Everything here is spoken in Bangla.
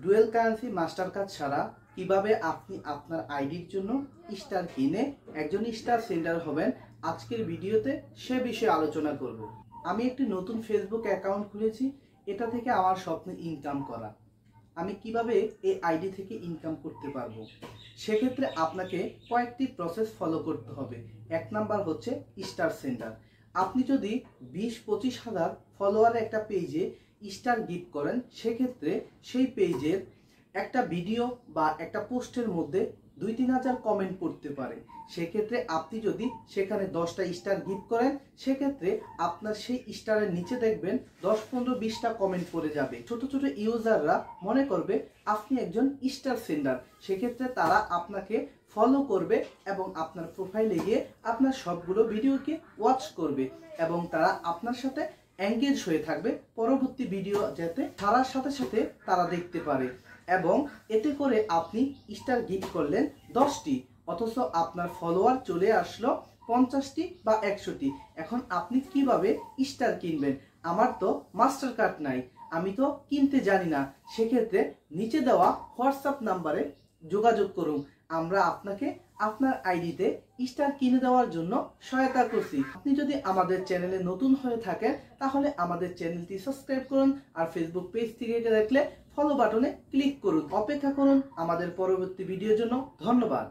ডুয়েল কারেন্সি মাস্টার কার্ড ছাড়া কিভাবে আপনি আপনার আইডির জন্য স্টার কিনে একজন স্টার সেন্ডার হবেন, আজকের ভিডিওতে সে বিষয়ে আলোচনা করব। আমি একটি নতুন ফেসবুক অ্যাকাউন্ট খুলেছি, এটা থেকে আমার স্বপ্ন ইনকাম করা। আমি কিভাবে এই আইডি থেকে ইনকাম করতে পারবো, সেক্ষেত্রে আপনাকে কয়েকটি প্রসেস ফলো করতে হবে। এক নাম্বার হচ্ছে স্টার সেন্ডার। আপনি যদি 20-25 হাজার ফলোয়ার একটা পেজে স্টার গিফট করেন, সেক্ষেত্রে সেই পেজের একটা ভিডিও বা একটা পোস্টের মধ্যে 2-3 হাজার কমেন্ট পড়তে পারে। সেক্ষেত্রে আপনি যদি সেখানে 10টা স্টার গিফট করেন, সেক্ষেত্রে আপনার সেই স্টারের নিচে দেখবেন 10-15-20টা কমেন্ট পড়ে যাবে। ছোট ছোট ইউজাররা মনে করবে আপনি একজন স্টার সেন্ডার, সেক্ষেত্রে তারা আপনাকে ফলো করবে এবং আপনার প্রোফাইলে গিয়ে আপনার সবগুলো ভিডিওকে ওয়াচ করবে এবং তারা আপনার সাথে এঙ্গেজ হয়ে থাকবে। পরবর্তী ভিডিও যাতে ছাড়ার সাথে সাথে তারা দেখতে পারে এবং এতে করে আপনি স্টার গিফট করলেন 10টি, অথচ আপনার ফলোয়ার চলে আসলো 50টি বা 100টি। এখন আপনি কিভাবে স্টার কিনবেন? আমার তো মাস্টার কার্ড নাই, আমি তো কিনতে জানি না। সেক্ষেত্রে নিচে দেওয়া হোয়াটসঅ্যাপ নাম্বারে যোগাযোগ করুন, আমরা আপনাকে আপনার আইডিতে স্টার কিনে দেওয়ার জন্য সহায়তা করছি। আপনি যদি আমাদের চ্যানেলে নতুন হয়ে থাকেন, তাহলে আমাদের চ্যানেলটি সাবস্ক্রাইব করুন আর ফেসবুক পেজ থেকে দেখলে ফলো বাটনে ক্লিক করুন। অপেক্ষা করুন আমাদের পরবর্তী ভিডিওর জন্য। ধন্যবাদ।